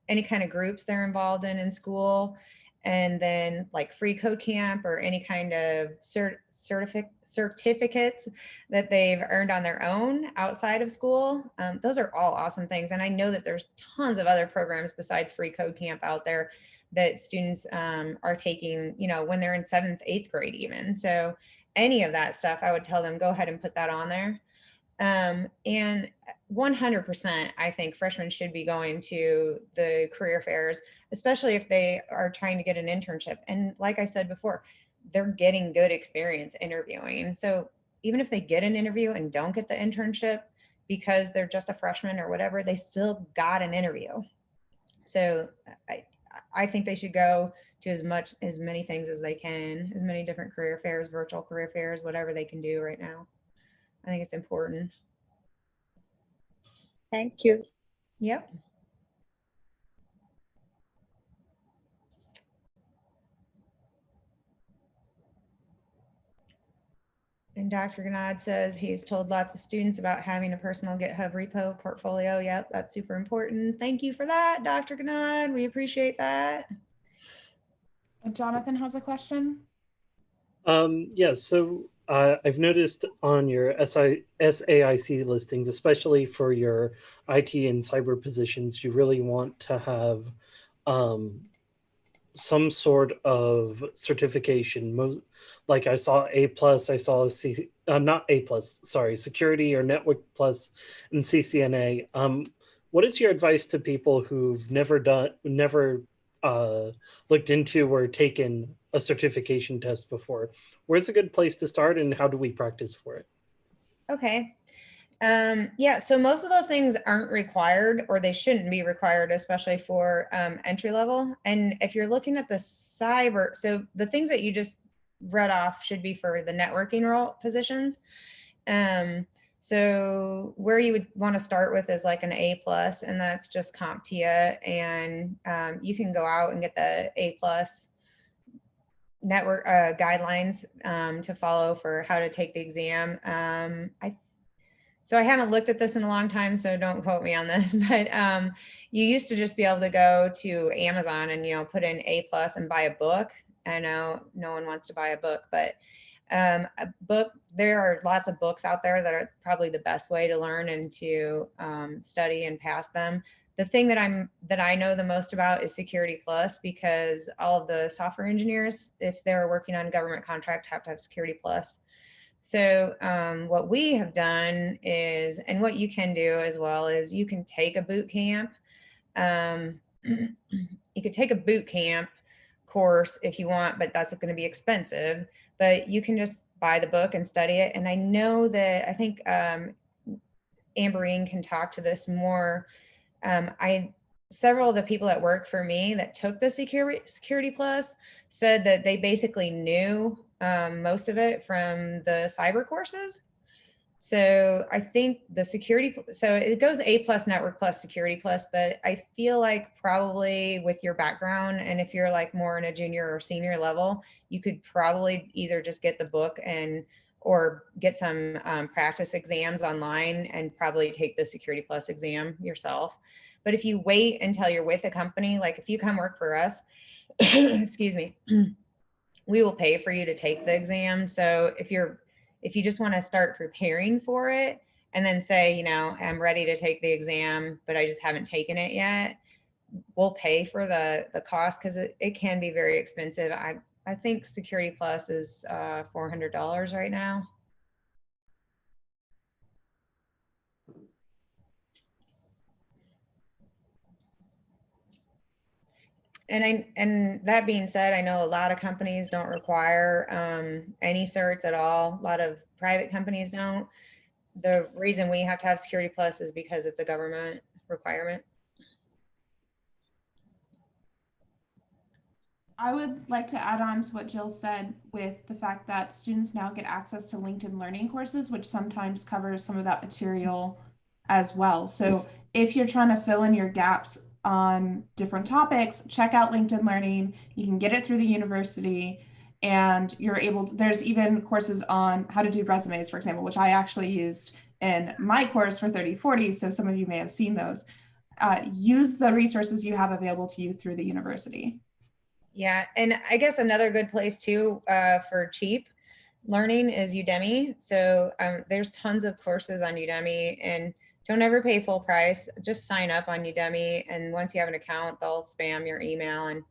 any kind of groups they're involved in school, and then like free code camp or any kind of certificates that they've earned on their own outside of school. Those are all awesome things. And I know that there's tons of other programs besides free code camp out there that students are taking, you know, when they're in 7th, 8th grade even. So any of that stuff, I would tell them, go ahead and put that on there. And 100%, I think freshmen should be going to the career fairs, especially if they are trying to get an internship. And like I said before, they're getting good experience interviewing. So even if they get an interview and don't get the internship because they're just a freshman or whatever, they still got an interview. So I think they should go to as many things as they can, as many different career fairs, virtual career fairs, whatever they can do right now. I think it's important. Thank you. Yep. And Dr. Ganad says he's told lots of students about having a personal GitHub repo portfolio. Yep, that's super important. Thank you for that, Dr. Ganad. We appreciate that. Jonathan has a question. Yeah, so I've noticed on your SAIC listings, especially for your IT and cyber positions, you really want to have some sort of certification. Like I saw A+, I saw not A+, sorry, Security or Network Plus and CCNA. What is your advice to people who've never looked into or taken a certification test before? Where's a good place to start, and how do we practice for it? Okay. Yeah, so most of those things aren't required, or they shouldn't be required, especially for entry level. And if you're looking at the cyber, so the things that you just read off should be for the networking role positions. So where you would want to start with is like an A+, and that's just CompTIA, and you can go out and get the A+ network guidelines to follow for how to take the exam. So I haven't looked at this in a long time, so don't quote me on this, but you used to just be able to go to Amazon and, you know, put in A+ and buy a book. I know no one wants to buy a book, but a book, there are lots of books out there that are probably the best way to learn and to study and pass them. The thing that I know the most about is Security Plus, because all of the software engineers, if they're working on government contract, have to have Security Plus. So what we have done is, and what you can do as well, is you can take a boot camp. You could take a boot camp course if you want, but that's going to be expensive. But you can just buy the book and study it. And I know that, I think Amberine can talk to this more. Several of the people that work for me that took the Security Plus said that they basically knew most of it from the cyber courses. So I think the security, so it goes A+, Network Plus, Security Plus, but I feel like probably with your background, and if you're like more in a junior or senior level, you could probably either just get the book or get some practice exams online and probably take the Security Plus exam yourself. But if you wait until you're with a company, like if you come work for us, excuse me, we will pay for you to take the exam. So if you just want to start preparing for it and then say, I'm ready to take the exam, but I just haven't taken it yet, we'll pay for the cost, because it can be very expensive. I think Security Plus is $400 right now. And that being said, I know a lot of companies don't require any certs at all. A lot of private companies don't. The reason we have to have Security Plus is because it's a government requirement. I would like to add on to what Jill said with the fact that students now get access to LinkedIn Learning courses, which sometimes covers some of that material as well. So if you're trying to fill in your gaps on different topics, check out LinkedIn Learning. You can get it through the university, and you're able to, there's even courses on how to do resumes, for example, which I actually used in my course for 30/40. So some of you may have seen those. Use the resources you have available to you through the university. Yeah, and I guess another good place too for cheap learning is Udemy. So there's tons of courses on Udemy, and don't ever pay full price. Just sign up on Udemy, and once you have an account, they'll spam your email, and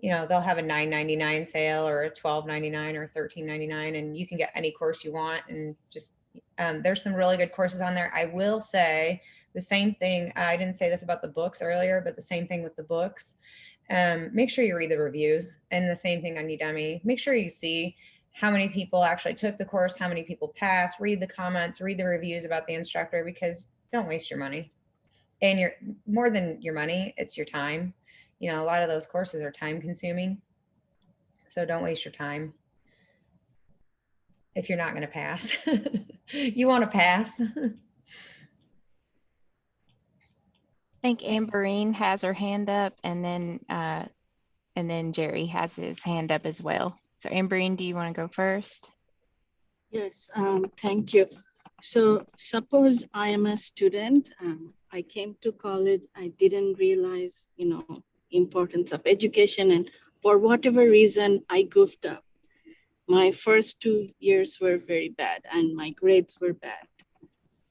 they'll have a $9.99 sale or a $12.99 or $13.99, and you can get any course you want. And just there's some really good courses on there. I will say the same thing. I didn't say this about the books earlier, but the same thing with the books. Make sure you read the reviews, and the same thing on Udemy. Make sure you see how many people actually took the course, how many people passed, read the comments, read the reviews about the instructor, because don't waste your money. And you're more than your money, it's your time. A lot of those courses are time consuming. So don't waste your time if you're not going to pass. You want to pass. I think Amberine has her hand up, and then Jerry has his hand up as well. So Amberine, do you want to go first? Yes, thank you. So suppose I am a student. I came to college. I didn't realize, importance of education, and for whatever reason, I goofed up. My first 2 years were very bad, and my grades were bad.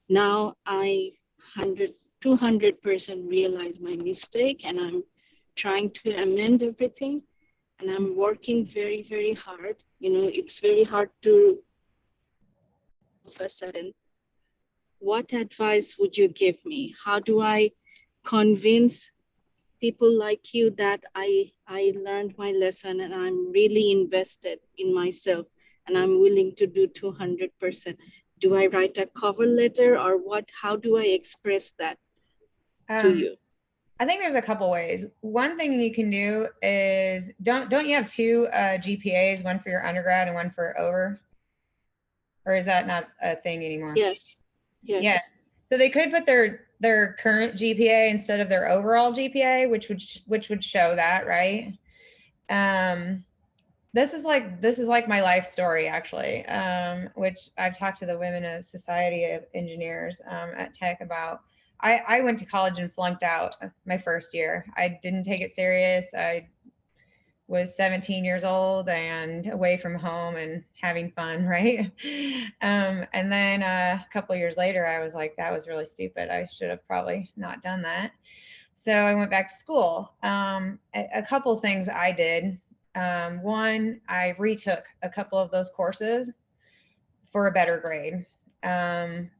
Now I 200% realize my mistake, and I'm trying to amend everything, and I'm working very, very hard. It's very hard to all of a sudden. What advice would you give me? How do I convince people like you that I learned my lesson, and I'm really invested in myself, and I'm willing to do 200%? Do I write a cover letter, or what? How do I express that to you? I think there's a couple ways. One thing you can do is don't you have two GPAs, one for your undergrad and one for over? Or is that not a thing anymore? Yes. Yeah. So they could put their current GPA instead of their overall GPA, which would show that, right? This is like my life story, actually, which I've talked to the Women of Society of Engineers at Tech about. I went to college and flunked out my first year. I didn't take it serious. I was 17 years old and away from home and having fun, right? And then a couple of years later, I was like, that was really stupid. I should have probably not done that. So I went back to school. A couple of things I did. One, I retook a couple of those courses for a better grade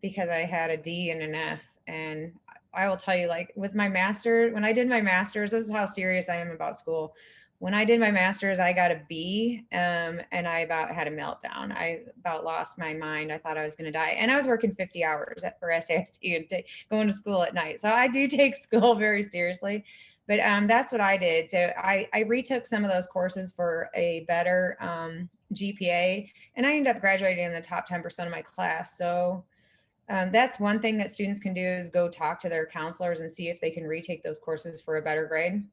because I had a D and an F. And I will tell you, like with my master, when I did my master's, this is how serious I am about school. When I did my master's, I got a B, and I about had a meltdown. I about lost my mind. I thought I was going to die. And I was working 50 hours for SASC and going to school at night. So I do take school very seriously. But that's what I did. So I retook some of those courses for a better GPA, and I ended up graduating in the top 10% of my class. So that's one thing that students can do, is go talk to their counselors and see if they can retake those courses for a better grade.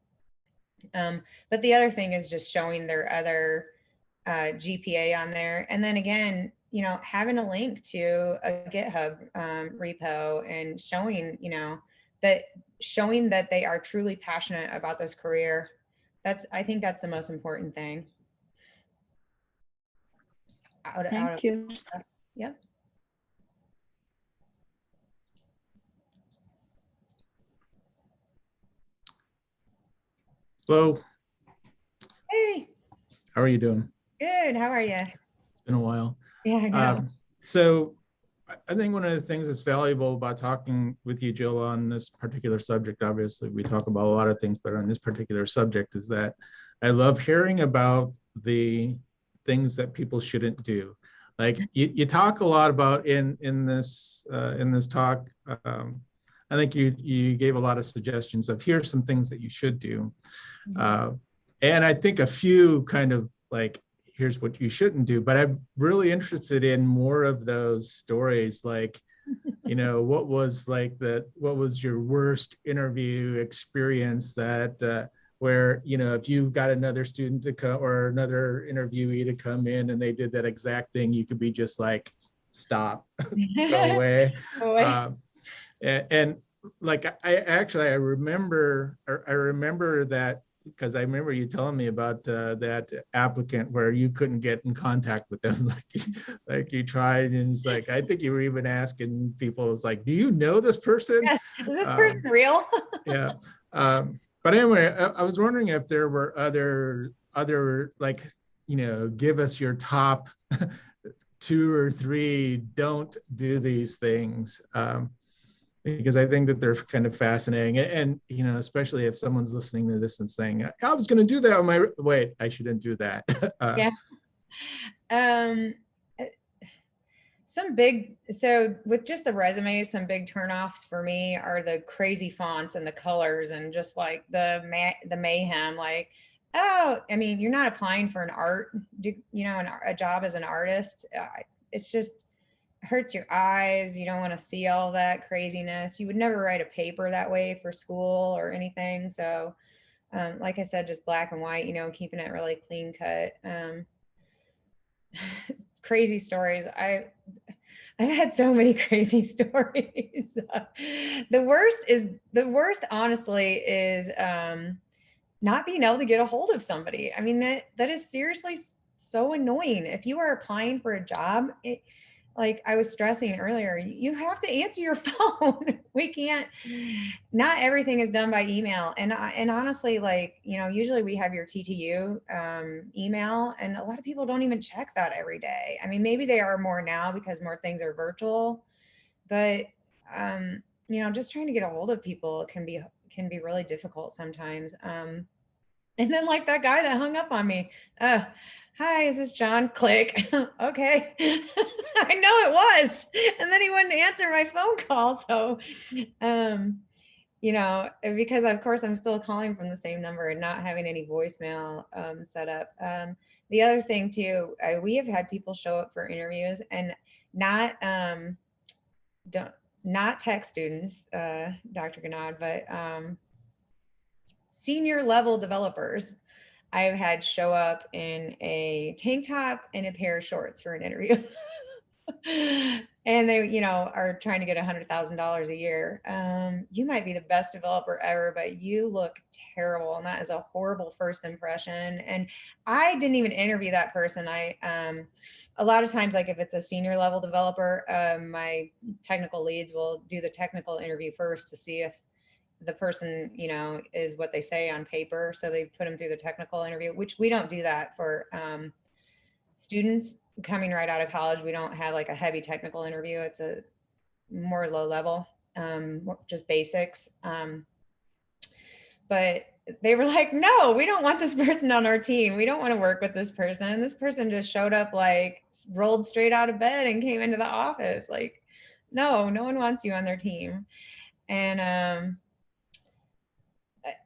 But the other thing is just showing their other GPA on there. And then again, having a link to a GitHub repo and showing, showing that they are truly passionate about this career. I think that's the most important thing. Thank you. Yep. Hello, Hey, how are you doing? good. How are you? It's been a while. Yeah, I know. So I think one of the things that's valuable about talking with you, Jill, on this particular subject, obviously we talk about a lot of things, but on this particular subject is that I love hearing about the things that people shouldn't do. Like you talk a lot about in this talk. I think you gave a lot of suggestions of here's some things that you should do. And I think a few kind of like, here's what you shouldn't do, but I'm really interested in more of those stories. Like, what was your worst interview experience that, where, if you got another student to come or another interviewee to come in and they did that exact thing, you could be just like, stop, go away. And like I remember that because I remember you telling me about that applicant where you couldn't get in contact with them, like you tried, and it's like I think you were even asking people, it's like, do you know this person? Yeah. Is this person real? Yeah. But anyway, I was wondering if there were other like, give us your top 2 or 3 don't do these things. Because I think that they're kind of fascinating, and especially if someone's listening to this and saying, I was going to do that on my, wait, I shouldn't do that. Yeah. So with just the resumes, some big turnoffs for me are the crazy fonts and the colors and just like the mayhem. Like, oh, I mean, you're not applying for a job as an artist. It's just hurts your eyes. You don't want to see all that craziness. You would never write a paper that way for school or anything. So, like I said, just black and white, keeping it really clean cut. Crazy stories. I've had so many crazy stories. The worst, honestly, is not being able to get a hold of somebody. I mean, that is seriously so annoying. If you are applying for a job, like I was stressing earlier, you have to answer your phone. We can't, not everything is done by email. And honestly, like, usually we have your TTU email, and a lot of people don't even check that every day. I mean, maybe they are more now because more things are virtual, but just trying to get a hold of people can be really difficult sometimes. And then like that guy that hung up on me, hi, is this John? Click. Okay. I know it was. And then he wouldn't answer my phone call. So, because of course I'm still calling from the same number and not having any voicemail set up. The other thing too, we have had people show up for interviews and not tech students, Dr. Ganad, but senior level developers. I've had show up in a tank top and a pair of shorts for an interview. And they, are trying to get $100,000 a year. You might be the best developer ever, but you look terrible. And that is a horrible first impression. And I didn't even interview that person. A lot of times, like if it's a senior level developer, my technical leads will do the technical interview first to see if the person, is what they say on paper. So they put them through the technical interview, which we don't do that for students coming right out of college. We don't have like a heavy technical interview. It's a more low level, just basics. But they were like, no, we don't want this person on our team. We don't want to work with this person. And this person just showed up, like rolled straight out of bed and came into the office. Like, no one wants you on their team. And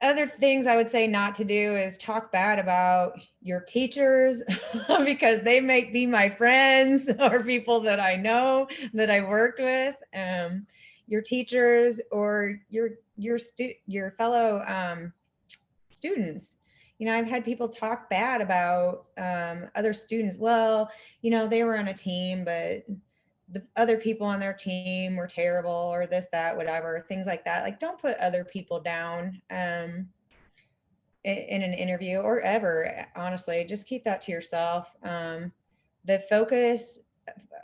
other things I would say not to do is talk bad about your teachers because they might be my friends or people that I know that I worked with. Your teachers or your fellow students. I've had people talk bad about other students. Well, they were on a team, but the other people on their team were terrible or this, that, whatever, things like that. Like, don't put other people down in an interview or ever, honestly. Just keep that to yourself. The focus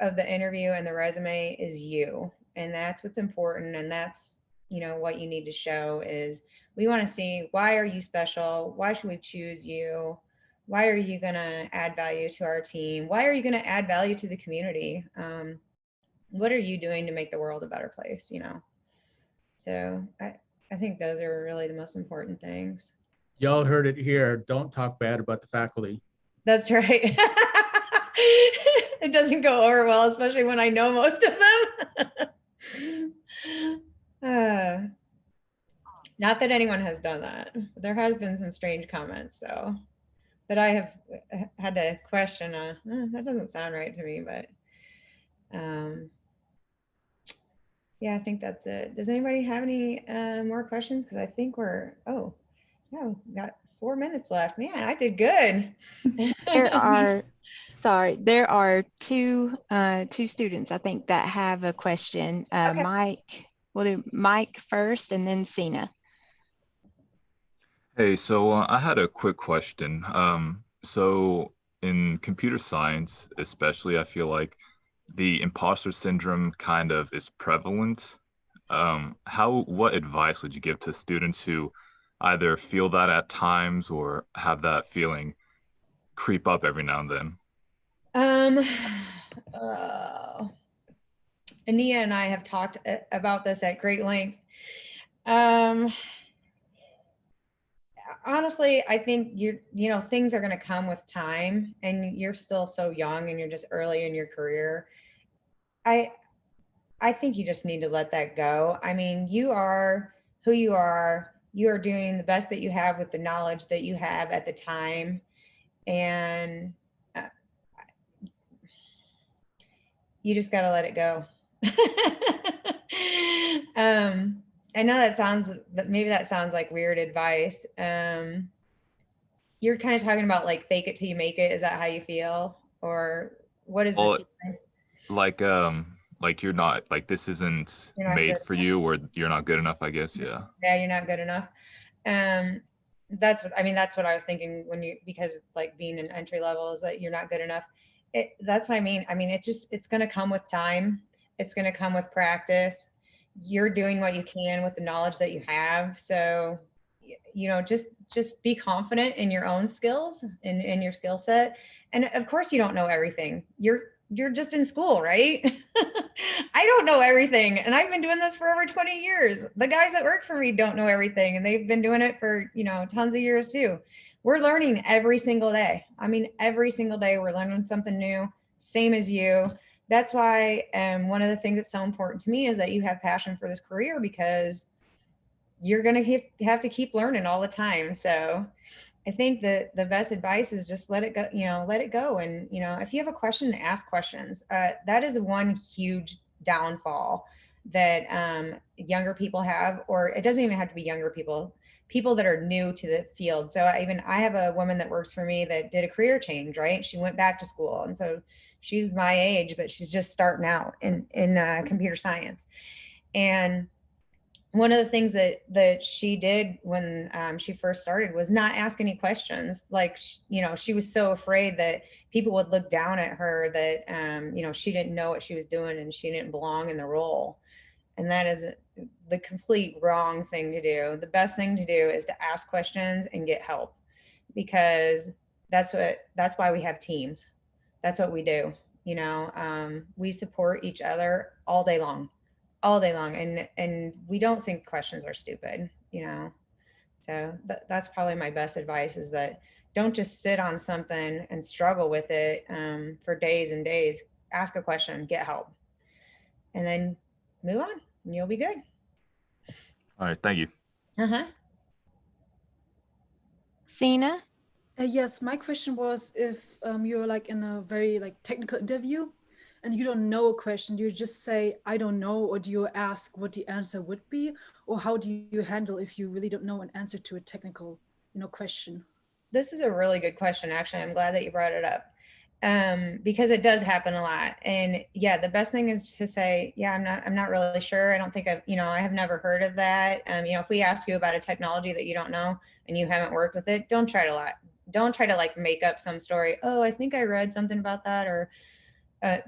of the interview and the resume is you, and that's what's important. And that's, what you need to show is We want to see, why are you special? Why should we choose you? Why are you going to add value to our team? Why are you going to add value to the community? What are you doing to make the world a better place, you know? So I think those are really the most important things. Y'all heard it here. Don't talk bad about the faculty. That's right. It doesn't go over well, especially when I know most of them. Not that anyone has done that. But there has been some strange comments, so that I have had to question. That doesn't sound right to me, but yeah, I think that's it. Does anybody have any more questions? Because I think we're, oh, yeah, we got 4 minutes left. Man, I did good. There are two students, I think, that have a question. Okay. Mike, we'll do Mike first and then Sina. Hey, so I had a quick question. So in computer science, especially, I feel like the imposter syndrome kind of is prevalent. What advice would you give to students who either feel that at times or have that feeling creep up every now and then? Ania and I have talked about this at great length. Honestly, I think things are going to come with time, and you're still so young and you're just early in your career. I think you just need to let that go. I mean, you are who you are. You are doing the best that you have with the knowledge that you have at the time. And you just got to let it go. I know maybe that sounds like weird advice. You're kind of talking about like fake it till you make it. Is that how you feel? Or what is the feeling? Like you're not, like this isn't made for you, or you're not good enough, I guess. Yeah. Yeah, you're not good enough. That's what I was thinking because like being an entry level is that you're not good enough. That's what I mean. I mean, it's going to come with time. It's going to come with practice. You're doing what you can with the knowledge that you have. So, just be confident in your own skills and in your skill set. And of course you don't know everything. You're just in school, right? I don't know everything. And I've been doing this for over 20 years. The guys that work for me don't know everything. And they've been doing it for, tons of years too. We're learning every single day. I mean, every single day we're learning something new, same as you. That's why one of the things that's so important to me is that you have passion for this career, because you're going to have to keep learning all the time. So I think that the best advice is just let it go, let it go. And, if you have a question, ask questions. That is one huge downfall that younger people have, or it doesn't even have to be younger people that are new to the field. So I have a woman that works for me that did a career change, right? She went back to school. And so she's my age, but she's just starting out in computer science. And one of the things that she did when she first started was not ask any questions. Like, she was so afraid that people would look down at her, that, she didn't know what she was doing and she didn't belong in the role. And that is the complete wrong thing to do. The best thing to do is to ask questions and get help, because that's why we have teams. That's what we do. We support each other all day long. And we don't think questions are stupid, so that's probably my best advice, is that don't just sit on something and struggle with it for days and days. Ask a question, get help, and then move on, and you'll be good. All right, thank you. Sina? Yes, my question was, if you're like in a very technical interview and you don't know a question, do you just say, I don't know, or do you ask what the answer would be? Or how do you handle if you really don't know an answer to a technical, question? This is a really good question. Actually, I'm glad that you brought it up, because it does happen a lot. And yeah, the best thing is to say, yeah, I'm not really sure. I don't think I have never heard of that. If we ask you about a technology that you don't know and you haven't worked with it, don't try to make up some story. Oh, I think I read something about that, or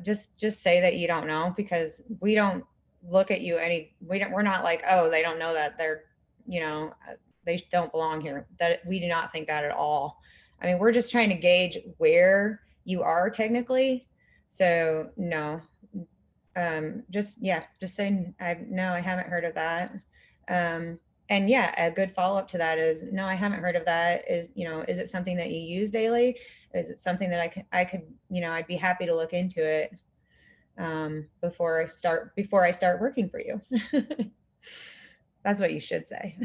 just say that you don't know, because we don't look at you we're not like, oh, they don't know that. They're, they don't belong here. That we do not think that at all. I mean, we're just trying to gauge where you are technically. So no, just saying, no, I haven't heard of that. And yeah, a good follow-up to that is, no, I haven't heard of that. Is, is it something that you use daily? Is it something that I could, I'd be happy to look into it before I start working for you. That's what you should say.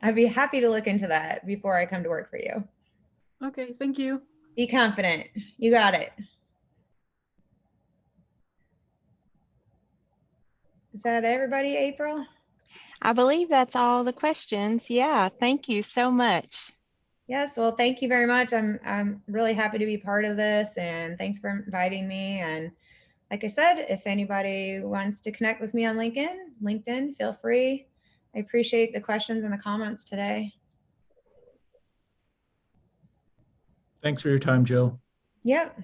I'd be happy to look into that before I come to work for you. Okay, thank you. Be confident. You got it. Is that everybody, April? I believe that's all the questions. Yeah, thank you so much. Yes, well, thank you very much. I'm really happy to be part of this, and thanks for inviting me. And like I said, if anybody wants to connect with me on LinkedIn, feel free. I appreciate the questions and the comments today. Thanks for your time, Jill. Yep.